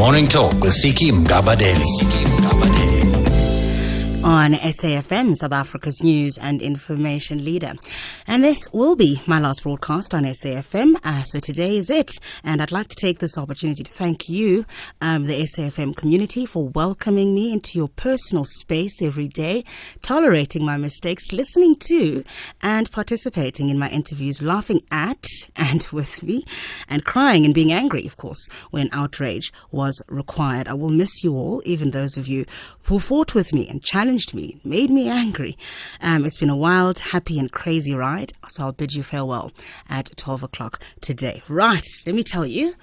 Morning Talk with Siki Mgabadeli. On SAFM, South Africa's news and information leader. And this will be my last broadcast on SAFM, so today is it. And I'd like to take this opportunity to thank you, the SAFM community, for welcoming me into your personal space every day, tolerating my mistakes, listening to and participating in my interviews, laughing at and with me, and crying and being angry, of course, when outrage was required. I will miss you all, even those of you who fought with me and challenged me, made me angry. It's been a wild, happy and crazy ride, so I'll bid you farewell at 12 o'clock today. Right, let me tell you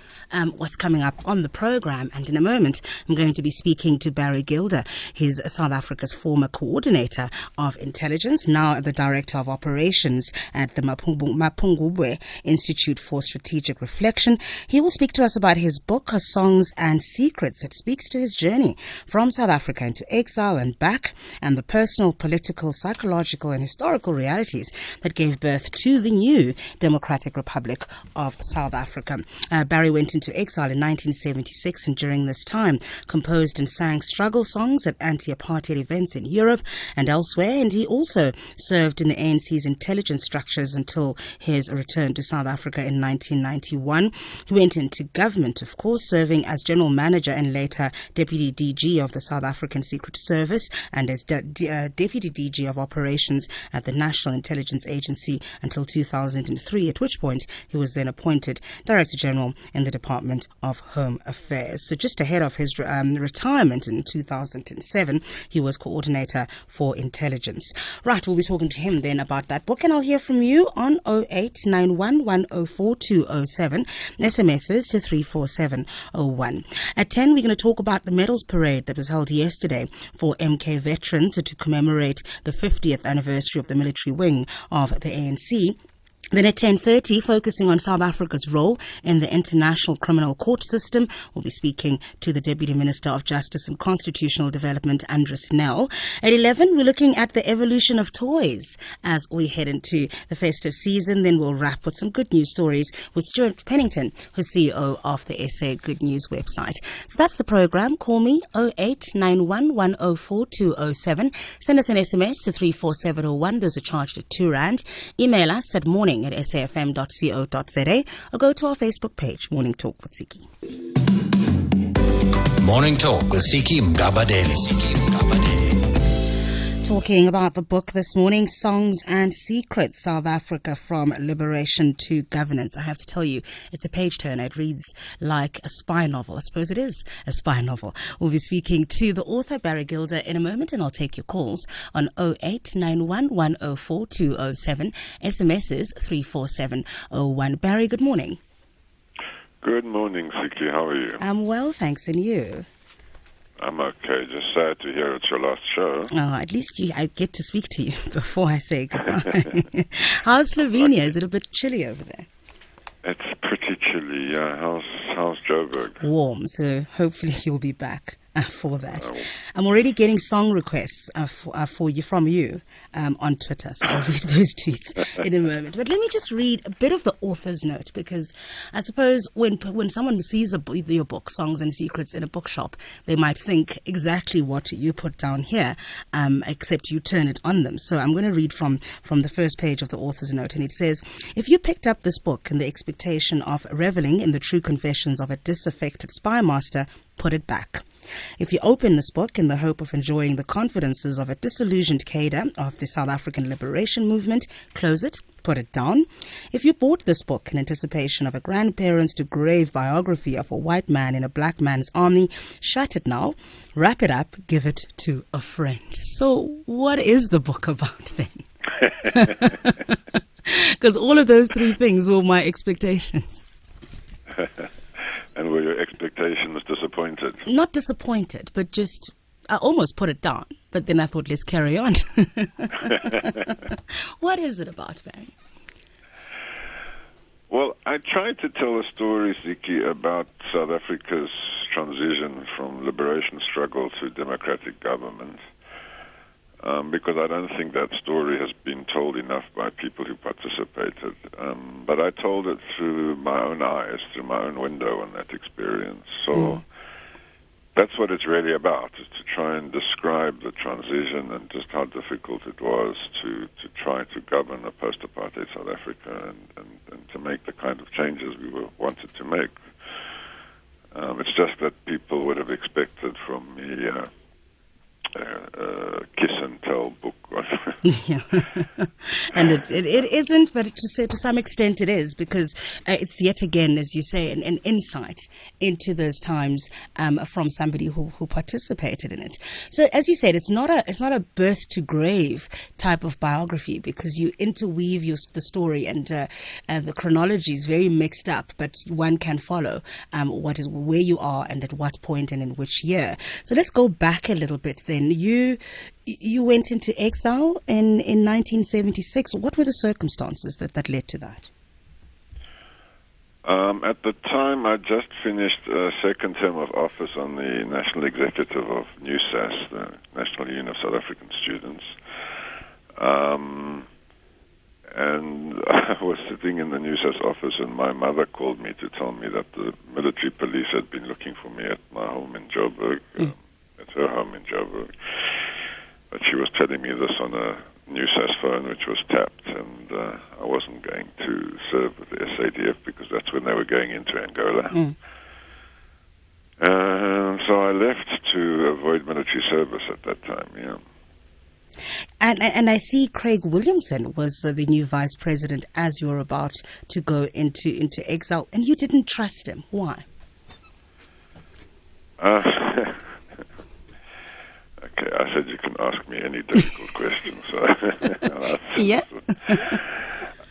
what's coming up on the program, and in a moment I'm going to be speaking to Barry Gilder. He's South Africa's former coordinator of intelligence, now the director of operations at the Mapungubwe Institute for Strategic Reflection. He will speak to us about his book, Songs and Secrets. It speaks to his journey from South Africa into exile and back, and the personal, political, psychological and historical realities that gave birth to the new Democratic Republic of South Africa. Barry went into exile in 1976, and during this time composed and sang struggle songs at anti-apartheid events in Europe and elsewhere, and he also served in the ANC's intelligence structures until his return to South Africa in 1991. He went into government, of course, serving as general manager and later deputy DG of the South African Secret Service, and as deputy DG of operations at the National Intelligence Agency until 2003, at which point he was then appointed Director General in the Department of Home Affairs. So just ahead of his retirement in 2007, he was coordinator for intelligence. Right, we'll be talking to him then about that book, and I'll hear from you on 0891 104 207, SMSs to 34701. At 10, we're going to talk about the medals parade that was held yesterday for MK veterans to commemorate the 50th anniversary of the military wing of the ANC. Then at 10:30, focusing on South Africa's role in the International Criminal Court system, we'll be speaking to the Deputy Minister of Justice and Constitutional Development, Andres Nel. At 11, we're looking at the evolution of toys as we head into the festive season. Then we'll wrap with some good news stories with Stuart Pennington, who's CEO of the SA Good News website. So that's the program. Call me 0891 104 207. Send us an SMS to 34701. Those are charged at R2. Email us at morning@safm.co.za or go to our Facebook page, Morning Talk with Siki. Morning Talk with Siki Mgabadeli. Talking about the book this morning, Songs and Secrets, South Africa from Liberation to Governance. I have to tell you, it's a page turner. It reads like a spy novel. I suppose it is a spy novel. We'll be speaking to the author, Barry Gilder, in a moment, and I'll take your calls on 0891 104 207, SMSs 34701. Barry, good morning. Good morning, Siki. How are you? I'm well, thanks. And you? I'm okay. Just sad to hear it's your last show. Oh, at least I get to speak to you before I say goodbye. How's Slovenia? Is it a bit chilly over there? It's pretty chilly, yeah. How's Joburg? Warm, so hopefully you'll be back for that. I'm already getting song requests for you from you on Twitter, so I'll read those tweets in a moment. But let me just read a bit of the author's note, because I suppose when someone sees your book, Songs and Secrets, in a bookshop, they might think exactly what you put down here, except you turn it on them. So I'm going to read from the first page of the author's note, and it says, if you picked up this book in the expectation of reveling in the true confessions of a disaffected spy master, put it back. If you open this book in the hope of enjoying the confidences of a disillusioned cadre of the South African liberation movement, close it, put it down. If you bought this book in anticipation of a grandparent's to grave biography of a white man in a black man's army, shut it now, wrap it up, give it to a friend. So what is the book about then? Because all of those three things were my expectations. And were your expectations disappointed? Not disappointed, but just, I almost put it down. But then I thought, let's carry on. What is it about, Barry? Well, I tried to tell a story, Ziki, about South Africa's transition from liberation struggle to democratic government. Because I don't think that story has been told enough by people who participated. But I told it through my own eyes, through my own window on that experience. So that's what it's really about, is to try and describe the transition and just how difficult it was to try to govern a post-apartheid South Africa and to make the kind of changes we wanted to make. It's just that people would have expected from me kiss and tell book. Yeah. And it isn't, but to some extent it is, because it's yet again, as you say, an insight into those times from somebody who participated in it. So as you said, it's not a birth to grave type of biography, because you interweave the story and the chronology is very mixed up, but one can follow where you are and at what point and in which year. So let's go back a little bit then. You went into exile in 1976. What were the circumstances that led to that? At the time, I just finished a second term of office on the National Executive of NUSAS, the National Union of South African Students. And I was sitting in the NUSAS office, and my mother called me to tell me that the military police had been looking for me at my home in Joburg, at her home in Joburg. But she was telling me this on a NUSAS phone, which was tapped, and I wasn't going to serve with the SADF because that's when they were going into Angola. So I left to avoid military service at that time, yeah. And I see Craig Williamson was the new vice president as you were about to go into exile, and you didn't trust him. Why? Okay, I said you can ask me any difficult question. So yeah.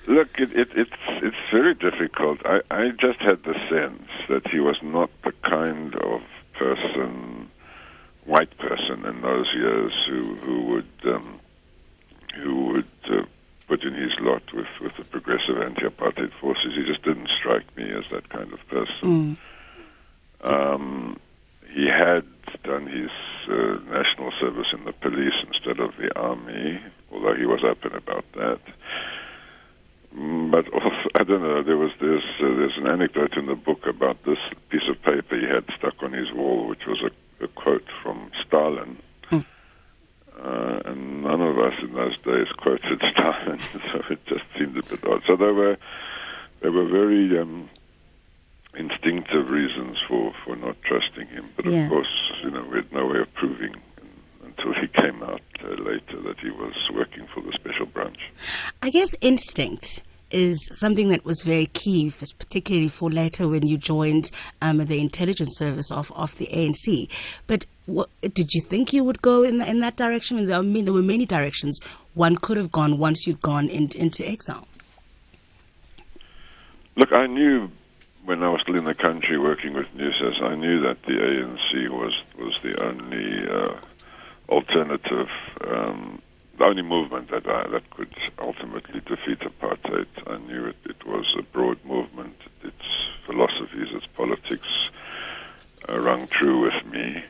Look, it's very difficult. I just had the sense that he was not the kind of white person in those years who would put in his lot with the progressive anti-apartheid forces. He just didn't strike me as that kind of person. He had done his national service in the police instead of the army, although he was open about that. But also, I don't know, there's an anecdote in the book about this piece of paper he had stuck on his wall, which was a quote from Stalin. And none of us in those days quoted Stalin, so it just seemed a bit odd. So there were very instinctive reasons for not trusting him. But of course, we had no way of proving until he came out later that he was working for the special branch. I guess instinct is something that was very key, particularly for later when you joined the intelligence service of the ANC. But did you think you would go in that direction? I mean, there were many directions one could have gone once you'd gone into exile. Look, I knew when I was still in the country working with NUSAS, I knew that the ANC was the only alternative, the only movement that could ultimately defeat apartheid. I knew it was a broad movement. Its philosophies, its politics rung true with me.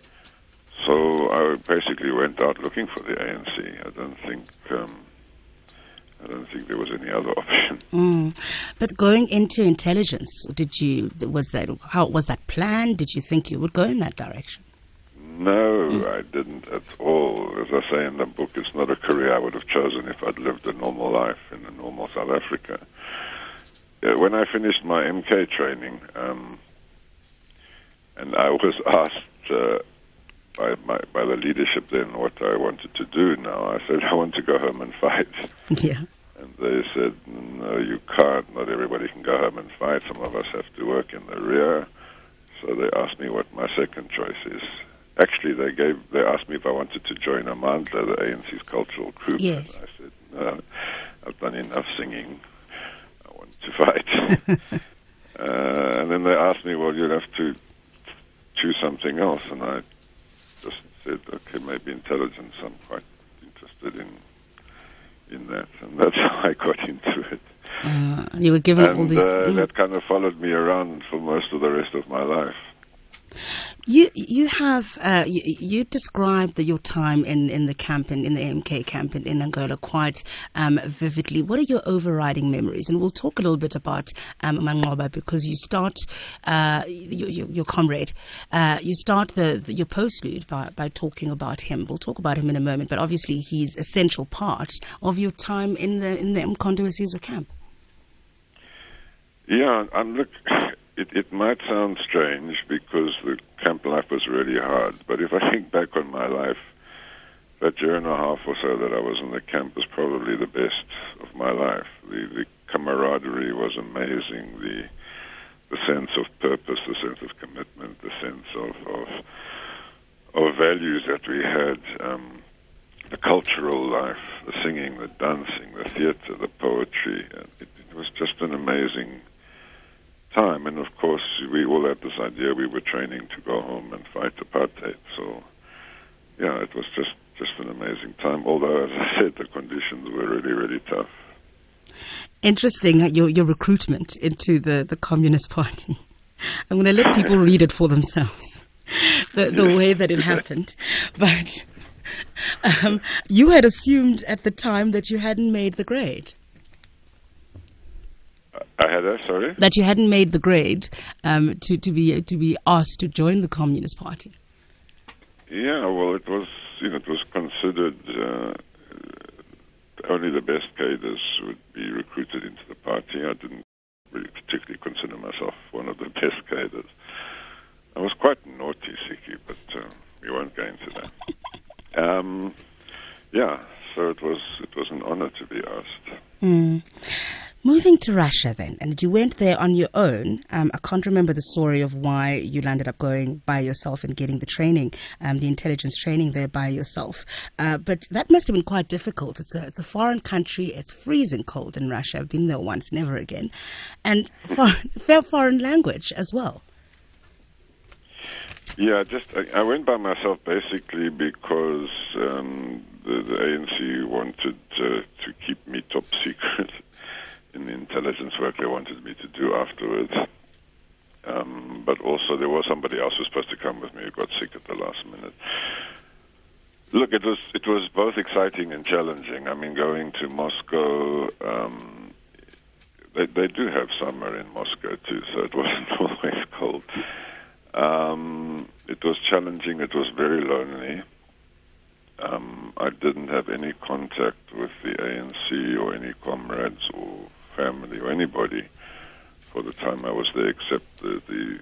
So I basically went out looking for the ANC. I don't think there was any other option. But going into intelligence, was that planned? Did you think you would go in that direction? No, I didn't at all. As I say in the book, it's not a career I would have chosen if I'd lived a normal life in a normal South Africa. When I finished my MK training, and I was asked by the leadership then what I wanted to do now, I said, I want to go home and fight. Yeah. And they said, no, you can't. Not everybody can go home and fight. Some of us have to work in the rear. So they asked me what my second choice is. Actually, they asked me if I wanted to join Amandla, the ANC's cultural group. Yes. And I said, no, I've done enough singing. I want to fight. And then they asked me, well, you'll have to choose something else. And I just said, okay, maybe intelligence. I'm quite interested in that. And that's how I got into it. You were given all these... that kind of followed me around for most of the rest of my life. You have you described your time in the camp in the MK camp in Angola quite vividly. What are your overriding memories? And we'll talk a little bit about Manqoba, because you start your comrade. You start your postlude by talking about him. We'll talk about him in a moment, but obviously he's a central part of your time in the Mkondo Sizwe camp. Yeah, look, it might sound strange because the camp life was really hard, but if I think back on my life, that year and a half or so that I was in the camp was probably the best of my life. The camaraderie was amazing, the sense of purpose, the sense of commitment, the sense of values that we had, the cultural life, the singing, the dancing, the theater, the poetry. It was just an amazing time, and of course we all had this idea we were training to go home and fight apartheid. So yeah, it was just an amazing time, although as I said, the conditions were really, really tough. Interesting, your recruitment into the Communist Party. I'm going to let people read it for themselves, the way that it happened. But you had assumed at the time that you hadn't made the grade. Sorry? That you hadn't made the grade to be asked to join the Communist Party. Yeah, well, it was considered only the best cadres would be recruited into the party. I didn't really particularly consider myself one of the best cadres. I was quite naughty, Siki, but we won't go into that. Yeah, so it was an honor to be asked. Mm. Moving to Russia then, and you went there on your own. I can't remember the story of why you landed up going by yourself and getting the training, the intelligence training there by yourself. But that must have been quite difficult. It's a foreign country. It's freezing cold in Russia. I've been there once, never again. And foreign language as well. Yeah, I went by myself basically because the ANC wanted to keep me top secret in the intelligence work they wanted me to do afterwards. But also there was somebody else who was supposed to come with me who got sick at the last minute. Look, it was both exciting and challenging. I mean, going to Moscow, they do have summer in Moscow too, so it wasn't always cold. It was challenging. It was very lonely. I didn't have any contact with the ANC or any comrades or family or anybody for the time I was there, except the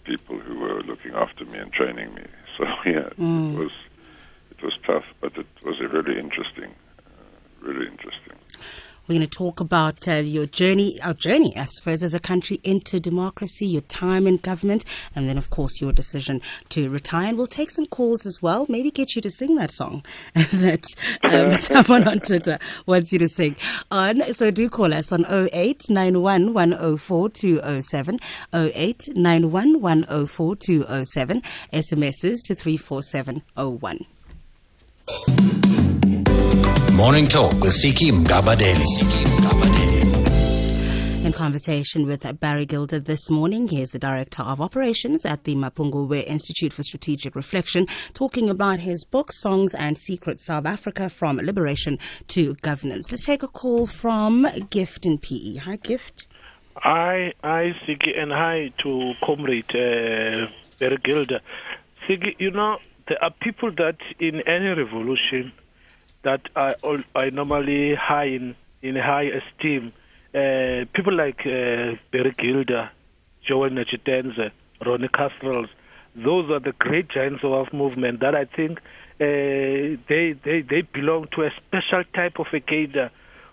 people who were looking after me and training me. So yeah, it was tough, but it was really interesting. We're going to talk about our journey, I suppose, as a country into democracy, your time in government, and then, of course, your decision to retire. And we'll take some calls as well, maybe get you to sing that song that someone on Twitter wants you to sing. So do call us on 0891 104 207, 0891 104 207, SMSs to 34701. Morning Talk with Siki Mgabadeli. In conversation with Barry Gilder this morning, he is the Director of Operations at the Mapungubwe Institute for Strategic Reflection, talking about his book, Songs and Secrets, South Africa, From Liberation to Governance. Let's take a call from Gift in PE. Hi, Gift. Hi, Siki, and hi to Comrade Barry Gilder. Siki, there are people that in any revolution that I normally high in high esteem. People like Barry Gilder, Joel Nachitenze, Ronnie Castrol, those are the great giants of our movement that I think they belong to a special type of a cadre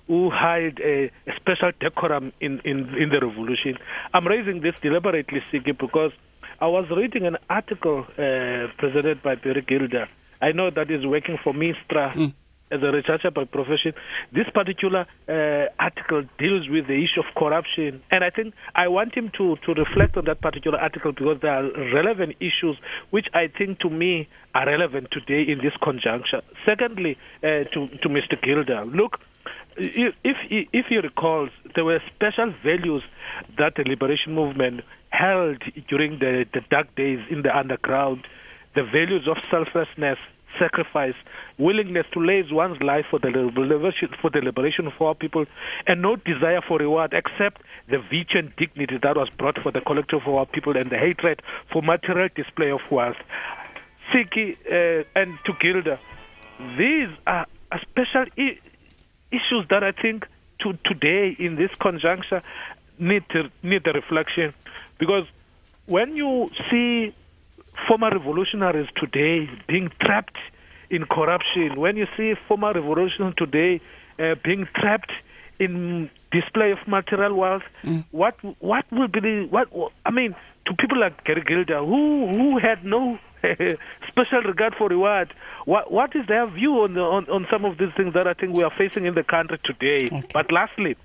who held a special decorum in the revolution. I'm raising this deliberately, Siki, because I was reading an article presented by Barry Gilder. I know that is working for Mistra. As a researcher by profession, this particular article deals with the issue of corruption. And I think I want him to reflect on that particular article because there are relevant issues which I think to me are relevant today in this conjuncture. Secondly, to Mr. Gilder, look, if you recall, there were special values that the liberation movement held during the dark days in the underground. The values of selflessness, sacrifice, willingness to lay one's life for the liberation of our people, and no desire for reward except the virtue and dignity that was brought for the collective of our people, and the hatred for material display of wealth. Siki and to Gilder, these are special issues that I think today in this conjuncture need a reflection, because when you see former revolutionaries today being trapped in corruption, when you see former revolutionaries today being trapped in display of material wealth, what will be to people like Gary Gilder who had no special regard for reward, what is their view on some of these things that I think we are facing in the country today? Okay. But lastly,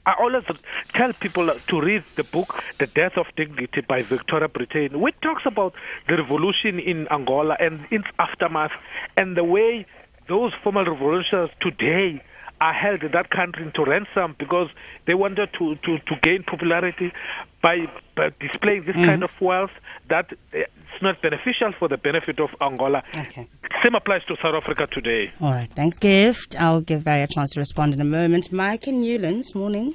I always tell people to read the book The Death of Dignity by Victoria Britain, which talks about the revolution in Angola and its aftermath, and the way those former revolutionaries today are held in that country into ransom because they wanted to gain popularity by displaying this kind of wealth that it's not beneficial for the benefit of Angola. Okay. Same applies to South Africa today. All right. Thanks, Gift. I'll give Barry a chance to respond in a moment. Mike in Newlands, morning.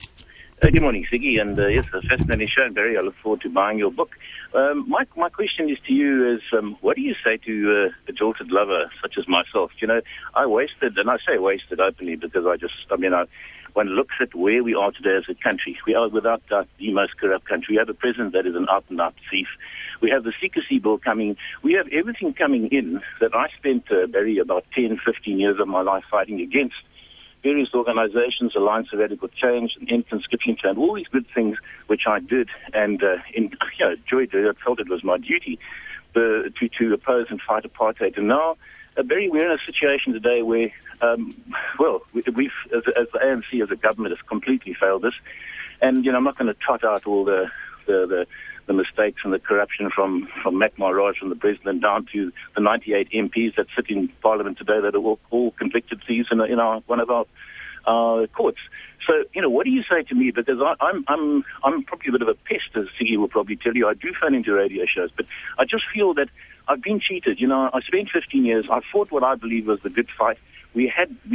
Good morning, Siggy, and yes, a fascinating show, and Barry, I look forward to buying your book. My question is to you is, what do you say to a jilted lover such as myself? You know, I wasted, and I say wasted openly because one looks at where we are today as a country. We are without doubt the most corrupt country. We have a president that is an out-and-out thief. We have the secrecy bill coming. We have everything coming in that I spent, Barry, about 10, 15 years of my life fighting against. Various organizations, Alliance of Radical Change, and End Conscription Plan, all these good things which I did and enjoyed. I felt it was my duty to oppose and fight apartheid. And now, Barry, we're in a situation today where, we've as the ANC, as a government, has completely failed us. And, I'm not going to trot out all the mistakes and the corruption from Mac Maharaj, from the president, down to the 98 MPs that sit in Parliament today that are all convicted thieves in one of our courts. So, what do you say to me? Because I'm probably a bit of a pest, as Siggy will probably tell you. I do phone into radio shows, but I just feel that I've been cheated. I spent 15 years. I fought what I believe was the good fight. We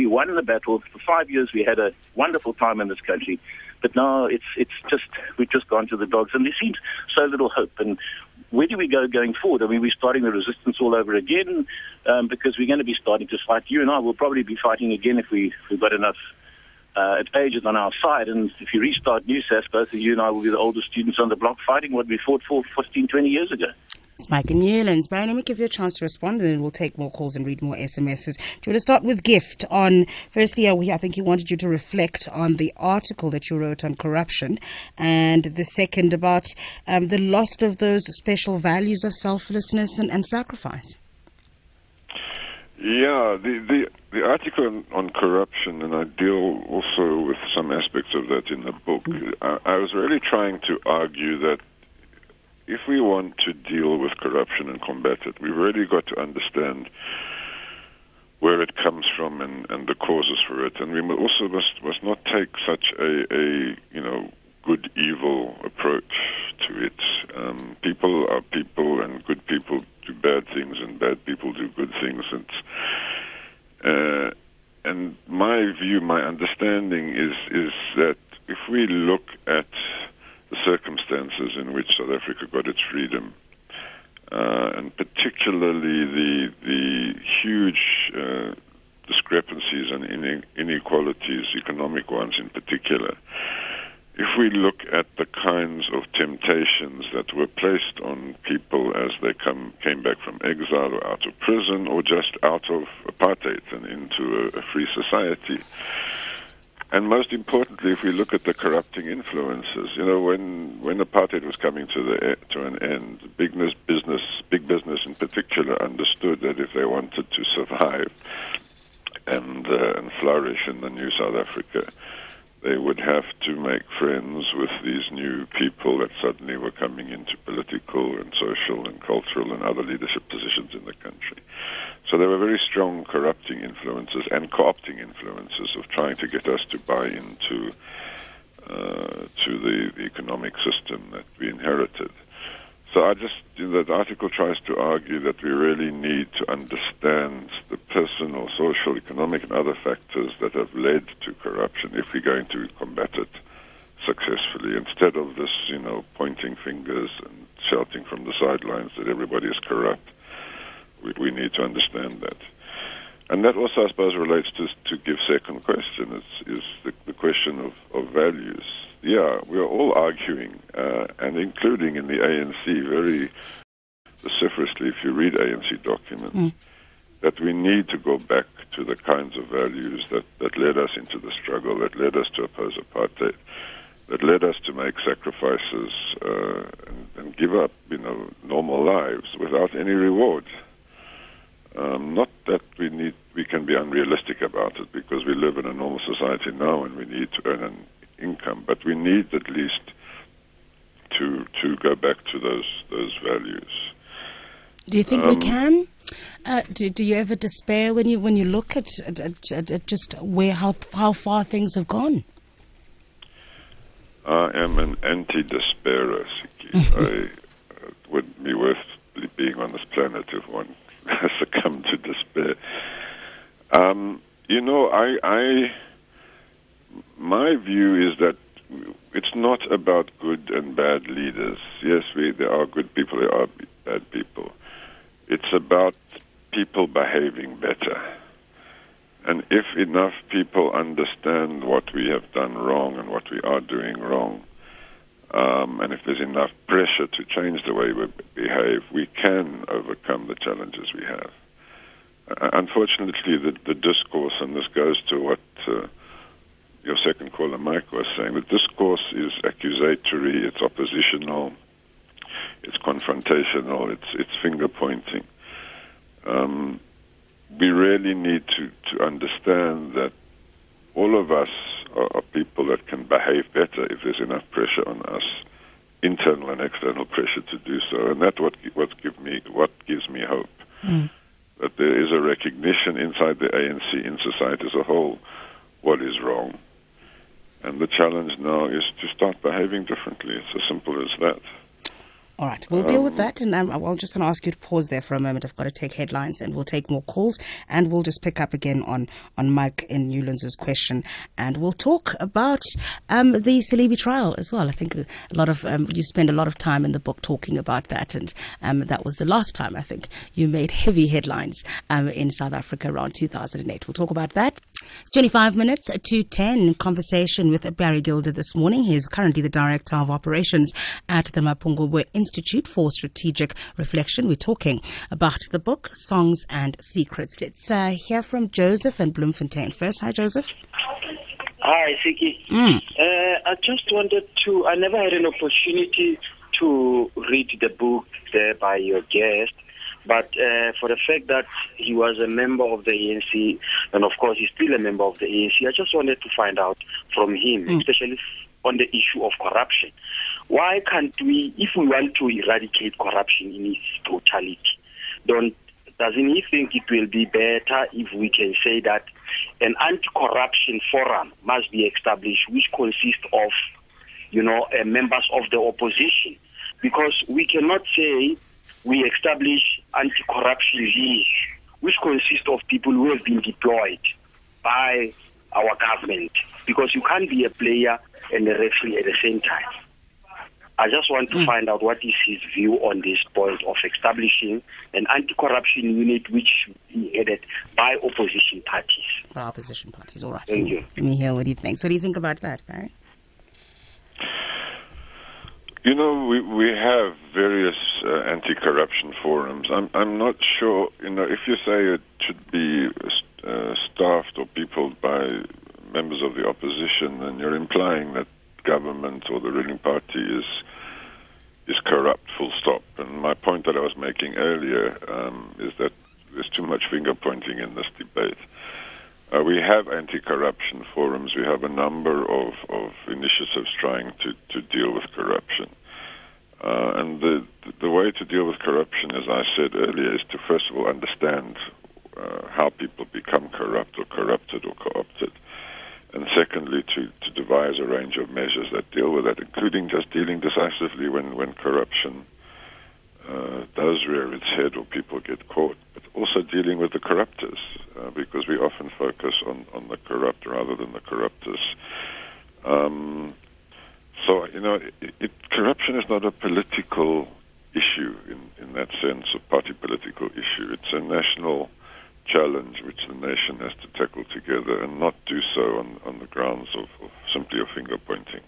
won the battle. For 5 years, we had a wonderful time in this country. But now we've just gone to the dogs, and there seems so little hope. And where do we go going forward? I mean, we're starting the resistance all over again because we're going to be starting to fight. You and I will probably be fighting again if we've got enough agents on our side. And if you restart NewSAS, both of you and I will be the oldest students on the block fighting what we fought for 15, 20 years ago. It's Mike in Newlands. Barry, let me give you a chance to respond, and then we'll take more calls and read more SMSs. Do you want to start with Gift on, firstly, I think he wanted you to reflect on the article that you wrote on corruption, and the second about the loss of those special values of selflessness and sacrifice. Yeah, the article on corruption, and I deal also with some aspects of that in the book. I was really trying to argue that if we want to deal with corruption and combat it, we've really got to understand where it comes from and the causes for it. And we also must not take such a good evil approach to it. People are people, and good people do bad things, and bad people do good things. And my view, my understanding is that if we look at the circumstances in which South Africa got its freedom, and particularly the huge discrepancies and inequalities, economic ones in particular, if we look at the kinds of temptations that were placed on people as they came back from exile or out of prison or just out of apartheid and into a free society, and most importantly, if we look at the corrupting influences, when apartheid was coming to an end, big business in particular understood that if they wanted to survive and flourish in the new South Africa, they would have to make friends with these new people that suddenly were coming into political and social and cultural and other leadership positions in the country. So there were very strong corrupting influences and co-opting influences of trying to get us to buy into to the economic system that we inherited. So the article tries to argue that we really need to understand the personal, social, economic, and other factors that have led to corruption if we're going to combat it successfully, instead of this, pointing fingers and shouting from the sidelines that everybody is corrupt. We need to understand that. And that also, I suppose, relates to Giv's second question, is the question of values. Yeah, we are all arguing, and including in the ANC very vociferously, if you read ANC documents, that we need to go back to the kinds of values that led us into the struggle, that led us to oppose apartheid, that led us to make sacrifices and give up, normal lives without any reward. Not that we can be unrealistic about it, because we live in a normal society now and we need to earn an income, but we need at least to go back to those values. Do you think we can? Do you ever despair when you look at just how far things have gone? I am an anti-despairer, Siki. It would be worth being on this planet if one succumbed to despair. My view is that it's not about good and bad leaders. Yes, there are good people, there are bad people. It's about people behaving better. And if enough people understand what we have done wrong and what we are doing wrong, and if there's enough pressure to change the way we behave, we can overcome the challenges we have. Unfortunately, the discourse, and this goes to what your second caller, Mike, was saying, the discourse is accusatory, it's oppositional, it's confrontational, it's finger-pointing. We really need to understand that all of us are people that can behave better if there's enough pressure on us, internal and external pressure to do so. And that's what gives me hope. That there is a recognition inside the ANC, in society as a whole, what is wrong. And the challenge now is to start behaving differently. It's as simple as that. All right, we'll deal with that, and I'm just going to ask you to pause there for a moment. I've got to take headlines, and we'll take more calls, and we'll just pick up again on Mike in Newlands' question, and we'll talk about the Selebi trial as well. I think a lot of you spend a lot of time in the book talking about that, and that was the last time I think you made heavy headlines in South Africa around 2008. We'll talk about that. It's 25 minutes to 10. Conversation with Barry Gilder this morning. He's currently the Director of Operations at the Mapungubwe Institute for Strategic Reflection. We're talking about the book, Songs and Secrets. Let's hear from Joseph and Bloemfontein first. Hi, Joseph. Hi, Siki. I just wanted to, I never had an opportunity to read the book there by your guest. But for the fact that he was a member of the ANC, and of course he's still a member of the ANC, I just wanted to find out from him, especially on the issue of corruption. Why can't we, if we want to eradicate corruption in its totality, doesn't he think it will be better if we can say that an anti-corruption forum must be established, which consists of, members of the opposition? Because we cannot say we establish anti-corruption league, which consists of people who have been deployed by our government, because you can't be a player and a referee at the same time. I just want to find out what is his view on this point of establishing an anti-corruption unit which is headed by opposition parties. By opposition parties, all right. Thank you. Let me hear what he thinks. What do you think about that, Barry? We have various anti-corruption forums. I'm not sure, if you say it should be staffed or peopled by members of the opposition, then you're implying that government or the ruling party is corrupt, full stop. And my point that I was making earlier is that there's too much finger-pointing in this debate. We have anti-corruption forums. We have a number of initiatives trying to deal with corruption. And the way to deal with corruption, as I said earlier, is to first of all understand how people become corrupt or corrupted or co-opted. And secondly, to devise a range of measures that deal with that, including just dealing decisively when corruption does rear its head or people get caught, but also dealing with the corruptors, because we often focus on the corrupt rather than the corruptors. So, corruption is not a political issue in that sense, a party political issue. It's a national challenge which the nation has to tackle together and not do so on the grounds of simply a finger pointing.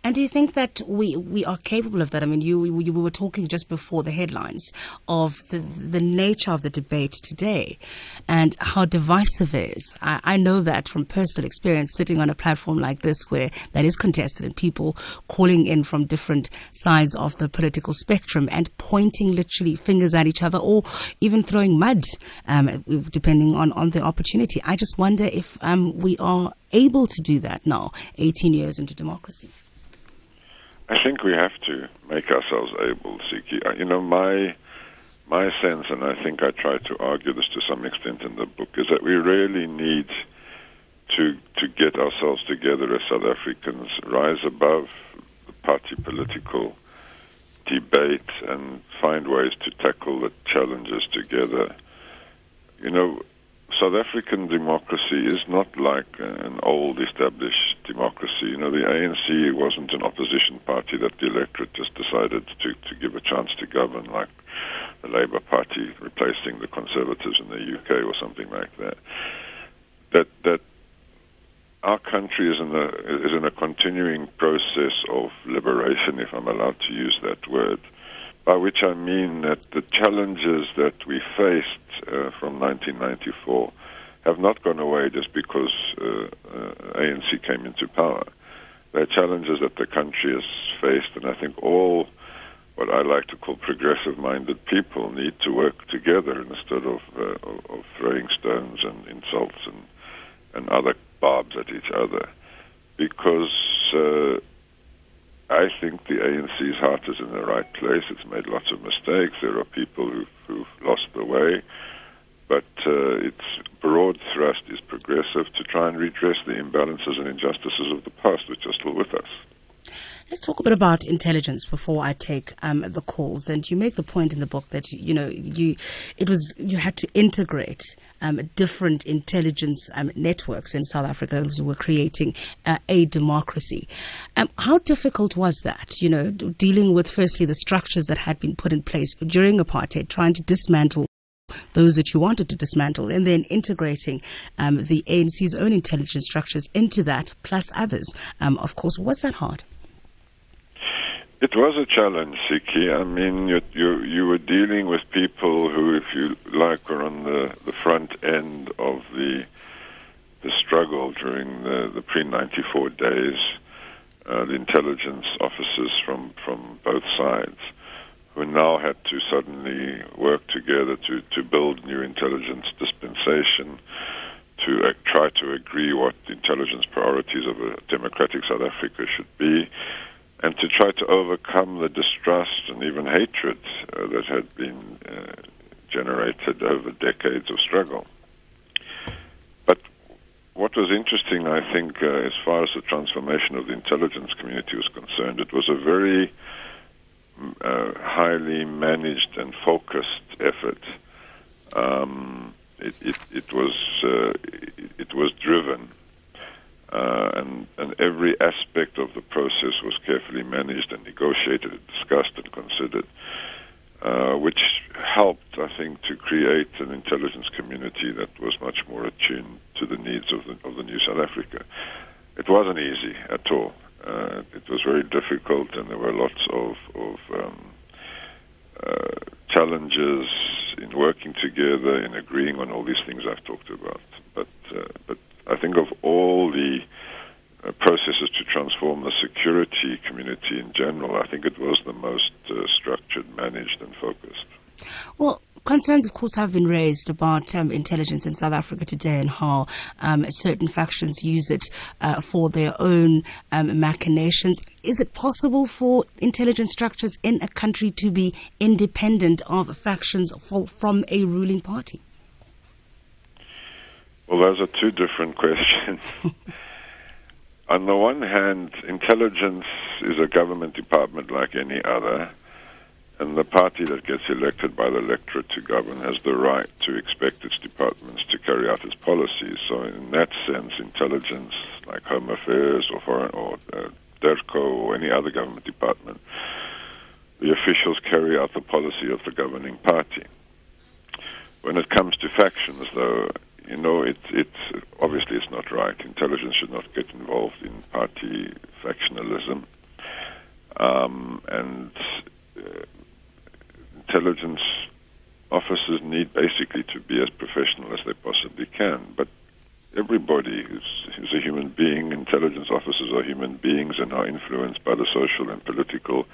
And do you think that we are capable of that? I mean, you were talking just before the headlines of the nature of the debate today and how divisive it is. I know that from personal experience, sitting on a platform like this where that is contested and people calling in from different sides of the political spectrum and pointing literally fingers at each other or even throwing mud, depending on the opportunity. I just wonder if we are able to do that now, 18 years into democracy. I think we have to make ourselves able, Siki. My sense, and I think I try to argue this to some extent in the book, is that we really need to get ourselves together as South Africans, rise above the party political debate and find ways to tackle the challenges together. South African democracy is not like an old established democracy. The ANC wasn't an opposition party that the electorate just decided to give a chance to govern, like the Labour Party replacing the Conservatives in the UK or something like that. That our country is in a continuing process of liberation, if I'm allowed to use that word, by which I mean that the challenges that we faced from 1994 have not gone away just because ANC came into power. They're challenges that the country has faced, and I think all what I like to call progressive-minded people need to work together instead of throwing stones and insults and other barbs at each other, because I think the ANC's heart is in the right place. It's made lots of mistakes. There are people who've lost the way. But its broad thrust is progressive to try and redress the imbalances and injustices of the past, which are still with us. Let's talk a bit about intelligence before I take the calls. And you make the point in the book that you had to integrate different intelligence networks in South Africa as we were creating a democracy. How difficult was that? Dealing with firstly the structures that had been put in place during apartheid, trying to dismantle those that you wanted to dismantle, and then integrating the ANC's own intelligence structures into that, plus others. Of course, was that hard? It was a challenge, Siki. I mean, you were dealing with people who, if you like, were on the front end of the struggle during the pre-94 days, the intelligence officers from both sides, who now had to suddenly work together to build new intelligence dispensation, to try to agree what the intelligence priorities of a democratic South Africa should be, and to try to overcome the distrust and even hatred that had been generated over decades of struggle. But what was interesting, I think, as far as the transformation of the intelligence community was concerned, it was a very highly managed and focused effort. It was driven, and every aspect of the process was carefully managed and negotiated, and discussed and considered, which helped, I think, to create an intelligence community that was much more attuned to the needs of the new South Africa. It wasn't easy at all. It was very difficult, and there were lots of challenges in working together, in agreeing on all these things I've talked about. But I think of all the processes to transform the security community in general, I think it was the most structured, managed, and focused. Well, concerns, of course, have been raised about intelligence in South Africa today and how certain factions use it for their own machinations. Is it possible for intelligence structures in a country to be independent of factions from a ruling party? Well, those are two different questions. On the one hand, intelligence is a government department like any other, and the party that gets elected by the electorate to govern has the right to expect its departments to carry out its policies. So in that sense, intelligence, like Home Affairs or Foreign or DERCO or any other government department, the officials carry out the policy of the governing party. When it comes to factions, though, it's obviously it's not right. Intelligence should not get involved in party factionalism, and intelligence officers need basically to be as professional as they possibly can. But everybody is a human being. Intelligence officers are human beings and are influenced by the social and political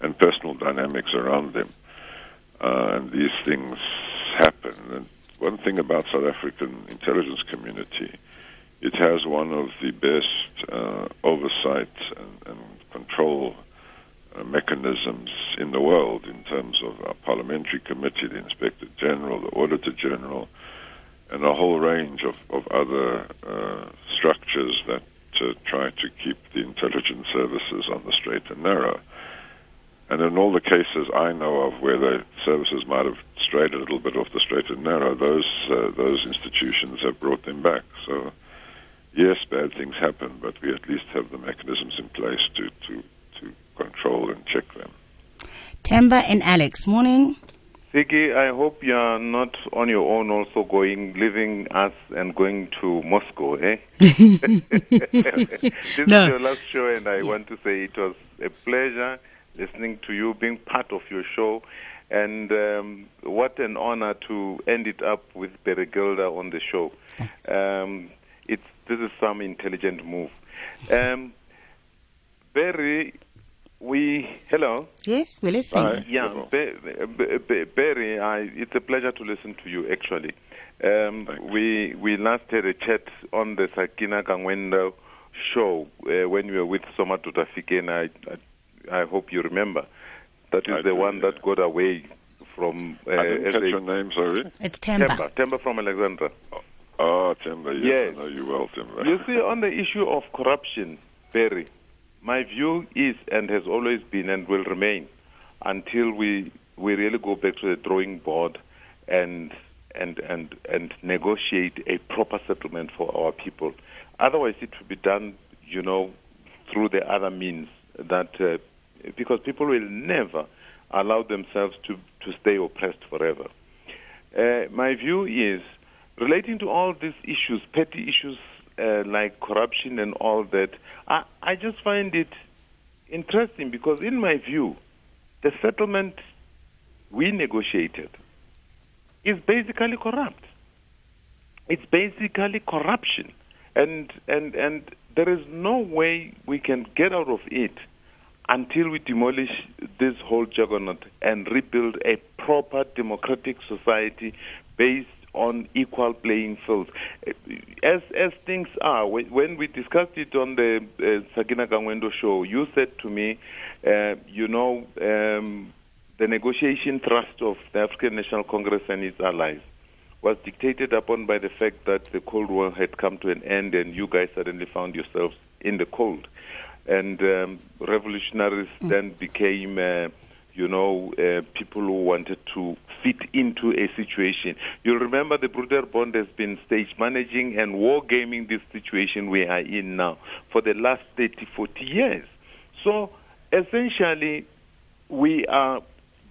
and personal dynamics around them. And these things happen. And one thing about South African intelligence community, it has one of the best oversight and control mechanisms in the world in terms of our parliamentary committee, the Inspector General, the Auditor General, and a whole range of other structures that try to keep the intelligence services on the straight and narrow. And in all the cases I know of where the services might have strayed a little bit off the straight and narrow, those institutions have brought them back. So, yes, bad things happen, but we at least have the mechanisms in place to control and check them. Temba and Alex, morning. Siki, I hope you are not on your own also leaving us and going to Moscow, eh? This is your last show, and I want to say it was a pleasure listening to you, being part of your show, and what an honor to end it up with Barry Gilder on the show. This is some intelligent move. Barry, hello? Yes, we're listening. Barry, it's a pleasure to listen to you, actually. We last had a chat on the Sakina Kangwendo show when we were with Somato Tafike, and I hope you remember. That is the one that got away from... I didn't catch your name, sorry. It's Temba. Temba from Alexandra. Oh, Temba, yes. Yes. I know you well, Temba. You see, on the issue of corruption, Barry, my view is and has always been and will remain until we really go back to the drawing board and negotiate a proper settlement for our people. Otherwise, it will be done, through the other means that because people will never allow themselves to stay oppressed forever. My view is relating to all these issues, petty issues like corruption and all that, I just find it interesting because in my view, the settlement we negotiated is basically corrupt. It's basically corruption. And there is no way we can get out of it until we demolish this whole juggernaut and rebuild a proper democratic society based on equal playing field. As things are, when we discussed it on the Sakina Kangwendo show, you said to me, the negotiation thrust of the African National Congress and its allies was dictated upon by the fact that the Cold War had come to an end and you guys suddenly found yourselves in the cold. And revolutionaries then became, people who wanted to fit into a situation. You'll remember the Broederbond has been stage managing and wargaming this situation we are in now for the last 30, 40 years. So essentially, we are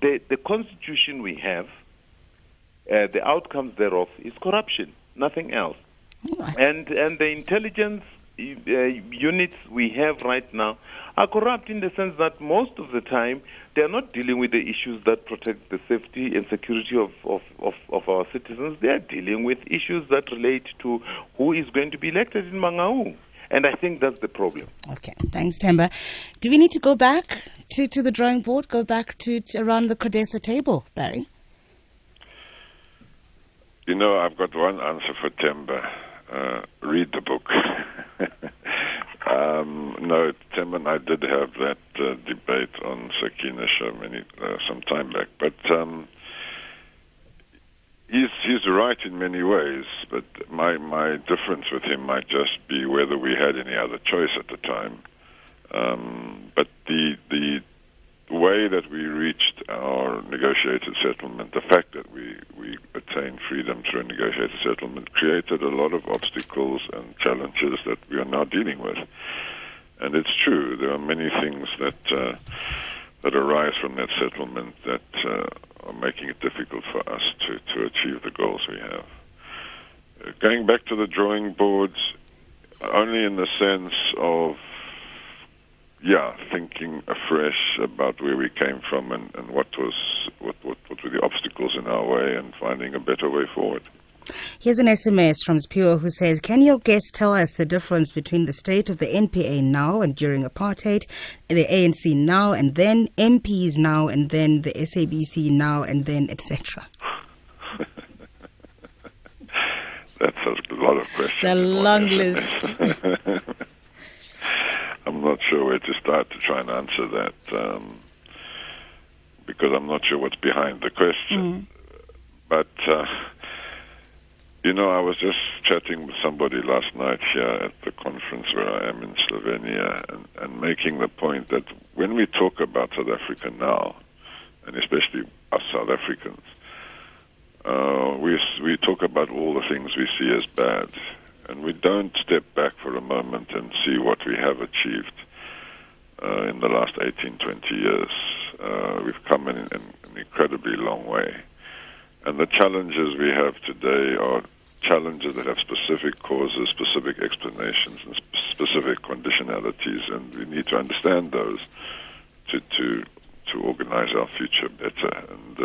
the constitution we have, the outcomes thereof is corruption, nothing else. And the intelligence units we have right now are corrupt in the sense that most of the time they are not dealing with the issues that protect the safety and security of our citizens. They are dealing with issues that relate to who is going to be elected in Mangaung. And I think that's the problem. Okay, thanks, Temba. Do we need to go back to the drawing board, go back to around the CODESA table, Barry? I've got one answer for Temba. Read the book. No, Tim and I did have that debate on Sakina show some time back. But He's right in many ways, but my difference with him might just be whether we had any other choice at the time. But the way that we reached our negotiated settlement, the fact that we attained freedom through a negotiated settlement, created a lot of obstacles and challenges that we are now dealing with. And it's true, there are many things that arise from that settlement that are making it difficult for us to achieve the goals we have. Going back to the drawing boards, only in the sense of, thinking afresh about where we came from and what were the obstacles in our way and finding a better way forward. Here's an SMS from Spio who says, can your guest tell us the difference between the state of the NPA now and during apartheid, the ANC now and then, MPs now and then, the SABC now and then, etc.? That's a lot of questions. It's a long list. I'm not sure where to start to try and answer that because I'm not sure what's behind the question. But I was just chatting with somebody last night here at the conference where I am in Slovenia and making the point that when we talk about South Africa now, and especially us South Africans, we talk about all the things we see as bad, and we don't step back for a moment and see what we have achieved in the last 18, 20 years. We've come in an incredibly long way. And the challenges we have today are challenges that have specific causes, specific explanations, and specific conditionalities, and we need to understand those to organize our future better. And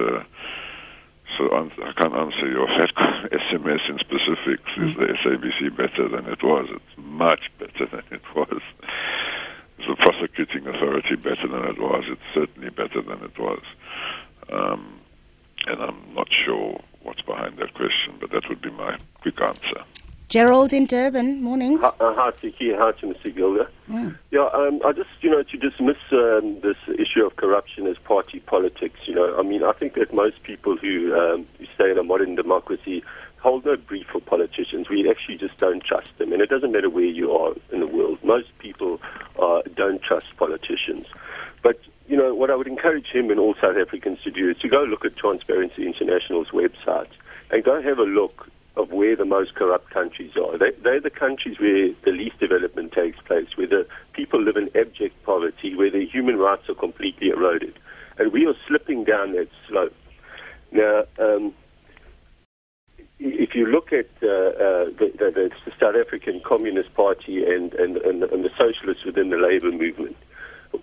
so I can't answer your SMS in specifics. Is the SABC better than it was? It's much better than it was. Is the prosecuting authority better than it was? It's certainly better than it was. And I'm not sure what's behind that question, but that would be my quick answer. Gerald in Durban, morning. Hi, Tiki. Hi to Mr. Gilder. I just, to dismiss this issue of corruption as party politics, I think that most people who stay in a modern democracy hold no brief for politicians. We actually just don't trust them, and it doesn't matter where you are in the world. Most people don't trust politicians. But what I would encourage him and all South Africans to do is to go look at Transparency International's website and go have a look of where the most corrupt countries are. They're the countries where the least development takes place, where the people live in abject poverty, where their human rights are completely eroded. And we are slipping down that slope. Now, if you look at the South African Communist Party and the socialists within the labor movement,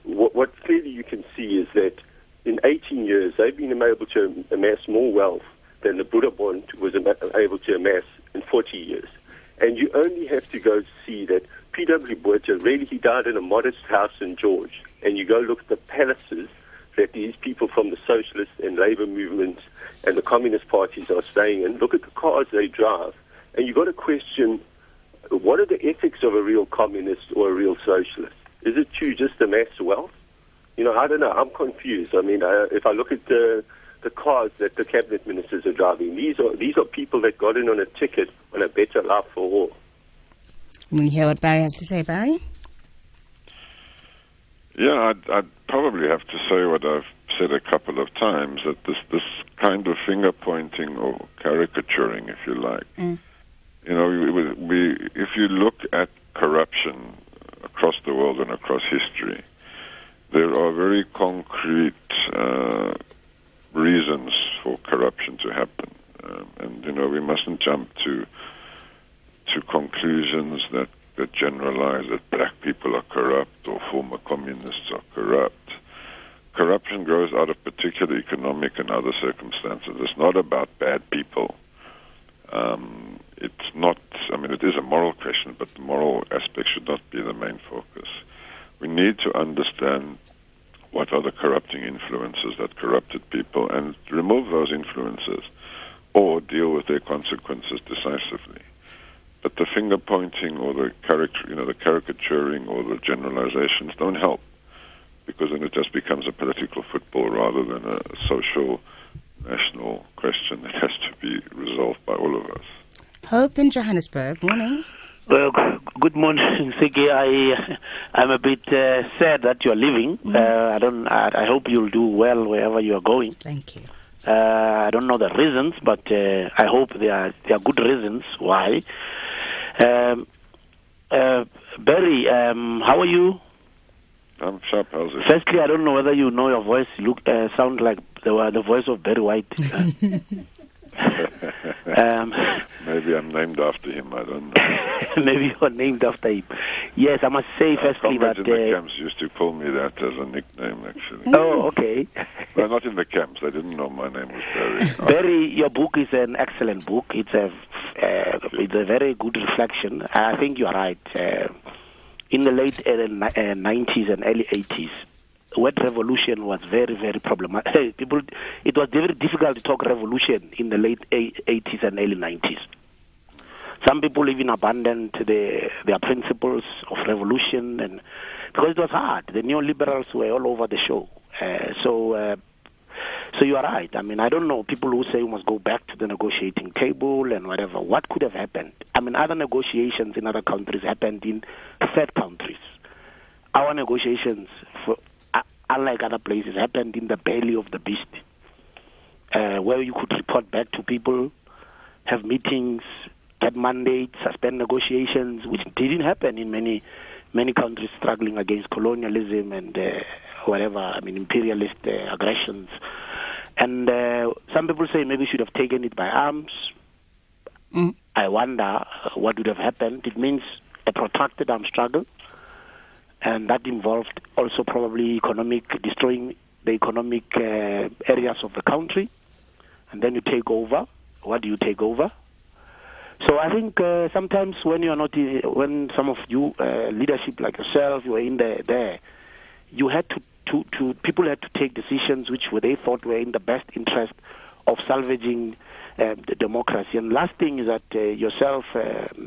what clearly you can see is that in 18 years, they've been able to amass more wealth than the Buddha Bond was able to amass in 40 years. And you only have to go see that P.W. Botha, really, he died in a modest house in George. And you go look at the palaces that these people from the socialist and labor movements and the communist parties are staying in. Look at the cars they drive. And you've got to question, what are the ethics of a real communist or a real socialist? Is it to just amass wealth? I don't know. I'm confused. If I look at the cars that the cabinet ministers are driving, these are people that got in on a ticket on a better life for all. We'll hear what Barry has to say. Barry? Yeah, I'd probably have to say what I've said a couple of times, that this kind of finger-pointing or caricaturing, if you like. If you look at corruption across the world and across history, there are very concrete reasons for corruption to happen. We mustn't jump to conclusions that generalize that black people are corrupt or former communists are corrupt. Corruption grows out of particular economic and other circumstances. It's not about bad people. It's not, it is a moral question, but the moral aspect should not be the main focus. We need to understand what are the corrupting influences that corrupted people and remove those influences or deal with their consequences decisively. But the finger pointing or the caricaturing or the generalizations don't help, because then it just becomes a political football rather than a social, national national question that has to be resolved by all of us. Hope in Johannesburg. Morning. Well, good morning, Sigi. I'm a bit sad that you're leaving. I hope you'll do well wherever you are going. Thank you. I don't know the reasons, but I hope there are good reasons why. Barry, how are you? I'm sharp. How's it? Firstly, I don't know whether you know your voice sound like the voice of Barry White. Maybe I'm named after him. I don't know. Maybe you're named after him. Yes, I must say firstly that in the camps used to call me that as a nickname, actually. Oh, okay. Well, not in the camps. They didn't know my name was Barry. Barry, your book is an excellent book. It's a very good reflection. I think you are right. In the late 90s and early 80s, word revolution was very, very problematic. It was very difficult to talk revolution in the late 80s and early 90s. Some people even abandoned their principles of revolution, and because it was hard. The neoliberals were all over the show. So you are right. I mean, I don't know, people who say we must go back to the negotiating table and whatever. What could have happened? I mean, other negotiations in other countries happened in third countries. Our negotiations, unlike other places, happened in the belly of the beast, where you could report back to people, have meetings, get mandates, suspend negotiations, which didn't happen in many countries struggling against colonialism and imperialist aggressions. And some people say maybe we should have taken it by arms. I wonder what would have happened. It means a protracted armed struggle, and that involved also probably destroying the economic areas of the country, and then you take over. What do you take over? So I think sometimes when you are not, when some of you leadership like yourself, you were in there, you had to people had to take decisions which they thought were in the best interest of salvaging the democracy. And last thing is that yourself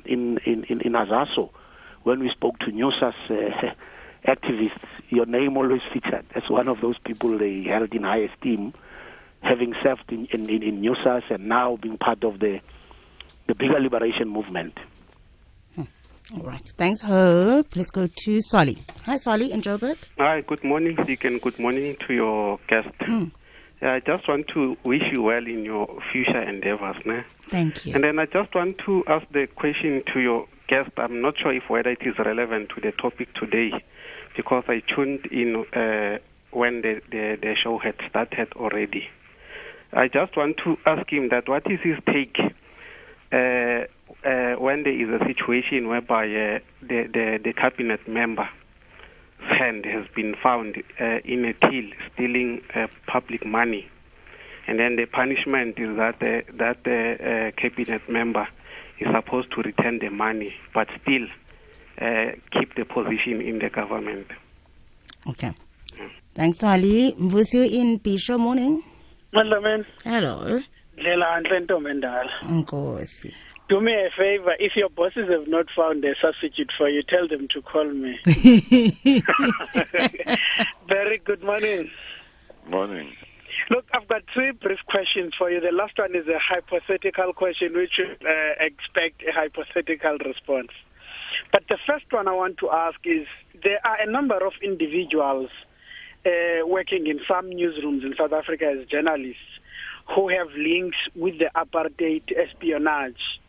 in Azaso, when we spoke to NUSAS activists, your name always featured as one of those people they held in high esteem, having served in NUSAS and now being part of the bigger liberation movement. All right. Thanks, Hope. Let's go to Solly. Hi, Solly in Joburg. Hi, good morning, Dick, and good morning to your guest. I just want to wish you well in your future endeavors. Thank you. And then I just want to ask the question to your guest. I'm not sure whether it is relevant to the topic today, because I tuned in when the show had started already. I just want to ask him that what is his take when there is a situation whereby the cabinet member's hand has been found in a till stealing public money, and then the punishment is that the cabinet member is supposed to return the money but still keep the position in the government. Okay. Thanks, Ali. Mvusi in Pisho. Morning. Hello, man. Hello. Nkosi. Do me a favor. If your bosses have not found a substitute for you, tell them to call me. Very good morning. Morning. Look, I've got three brief questions for you. The last one is a hypothetical question, which you expect a hypothetical response. But the first one I want to ask is, there are a number of individuals working in some newsrooms in South Africa as journalists who have links with the apartheid espionage.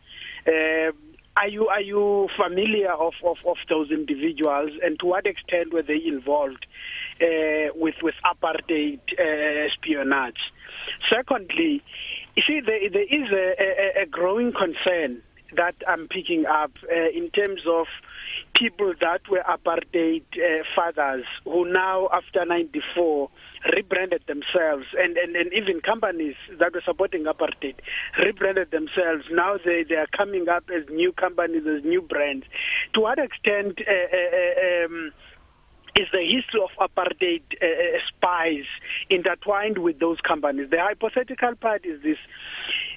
Are you familiar of those individuals, and to what extent were they involved with apartheid espionage? Secondly, you see, there is a growing concern that I'm picking up in terms of people that were apartheid fathers who now, after 94, rebranded themselves, and even companies that were supporting apartheid rebranded themselves. Now they are coming up as new companies, as new brands. To what extent is the history of apartheid spies intertwined with those companies. The hypothetical part is this.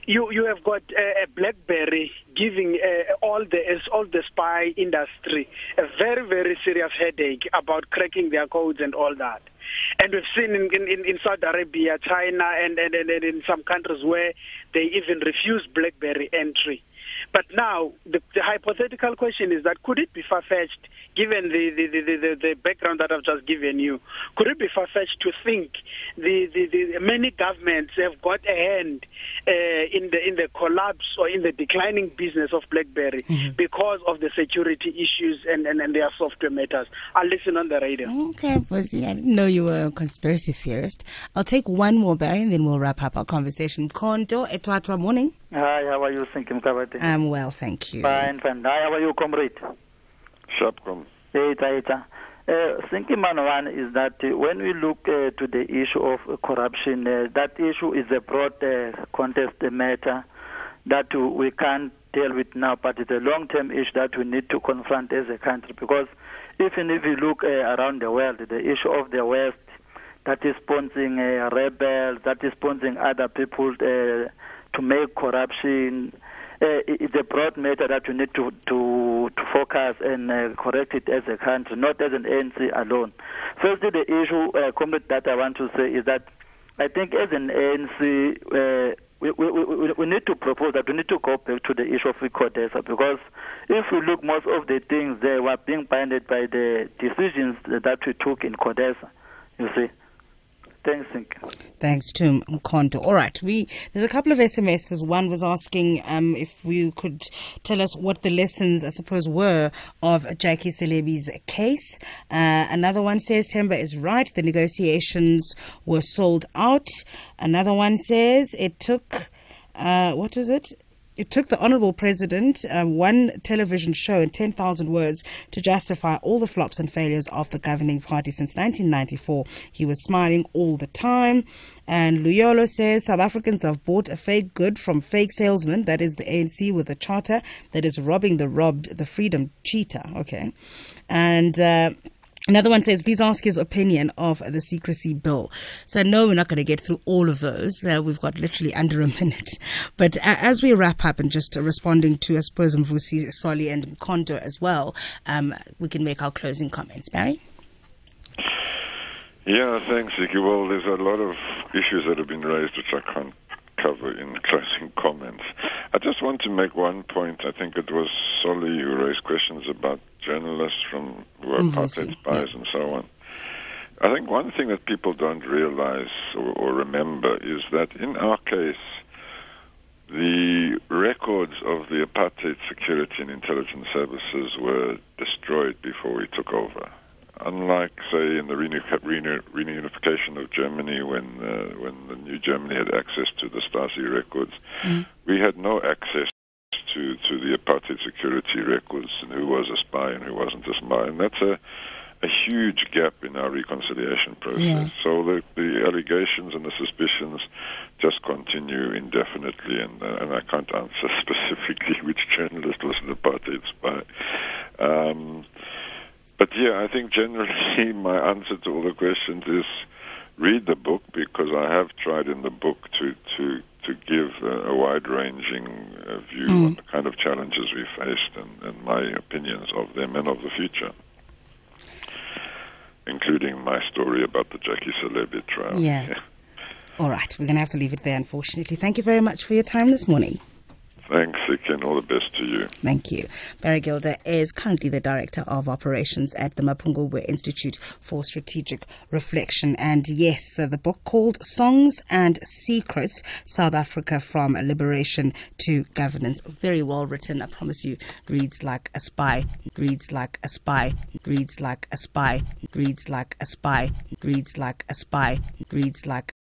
You have got a BlackBerry giving all the spy industry a very, very serious headache about cracking their codes and all that. And we've seen in Saudi Arabia, China, and in some countries where they even refuse BlackBerry entry. But now, the hypothetical question is that could it be far-fetched, given the background that I've just given you, could it be far-fetched to think the many governments have got a hand in the collapse or in the declining business of BlackBerry because of the security issues and their software matters? I'll listen on the radio. Okay, Buzzy, I didn't know you were a conspiracy theorist. I'll take one more, Barry, and then we'll wrap up our conversation. Konto, Etwatwa, morning. Hi, how are you, Sinkim Kabate? I'm well, thank you. Fine. Hi, how are you, comrade? Sharpcom. Sinkim one is that when we look to the issue of corruption, that issue is a broad contest matter that we can't deal with now, but it's a long-term issue that we need to confront as a country, because even if you look around the world, the issue of the West that is sponsoring rebels, that is sponsoring other people to make corruption, it's a broad matter that we need to focus and correct it as a country, not as an ANC alone. Firstly, the issue, comment that I want to say is that I think as an ANC, we need to propose that we need to go back to the issue of CODESA, because if we look, most of the things they were being binded by the decisions that we took in CODESA, you see. Thanks, Sink. Thanks to Mkondo. All right, there's a couple of SMSs. One was asking if you could tell us what the lessons, I suppose, were of Jackie Selebi's case. Another one says Temba is right. The negotiations were sold out. Another one says it took, what was it? It took the Honourable President one television show and 10,000 words to justify all the flops and failures of the governing party since 1994. He was smiling all the time. And Luyolo says South Africans have bought a fake good from fake salesmen, that is the ANC with a charter that is robbing the robbed, the freedom cheater. Okay. And another one says, please ask his opinion of the secrecy bill. So no, we're not going to get through all of those. We've got literally under a minute. But as we wrap up and just responding to, I suppose, Mvusi, Soli and Mkondo as well, we can make our closing comments. Barry? Yeah, thanks, Vicky. Well, there's a lot of issues that have been raised which I can't cover in closing comments. I just want to make one point. I think it was Soli who raised questions about journalists who are apartheid spies and so on. I think one thing that people don't realize or remember is that in our case, the records of the apartheid security and intelligence services were destroyed before we took over. Unlike, say, in the reunification of Germany, when the new Germany had access to the Stasi records, we had no access to the apartheid security records and who was a spy and who wasn't a spy. And that's a huge gap in our reconciliation process. Yeah. So the allegations and the suspicions just continue indefinitely, and I can't answer specifically which journalist was an apartheid spy. But yeah, I think generally my answer to all the questions is read the book, because I have tried in the book to give a wide-ranging view on the kind of challenges we faced and my opinions of them and of the future, including my story about the Jackie Selebi trial. Yeah. All right, we're going to have to leave it there, unfortunately. Thank you very much for your time this morning. Thanks, Vicky, and all the best to you. Thank you. Barry Gilder is currently the Director of Operations at the Mapungubwe Institute for Strategic Reflection. And yes, the book called Songs and Secrets, South Africa from Liberation to Governance. Very well written, I promise you. Reads like a spy, reads like a spy, reads like a spy, reads like a spy, reads like a spy, reads like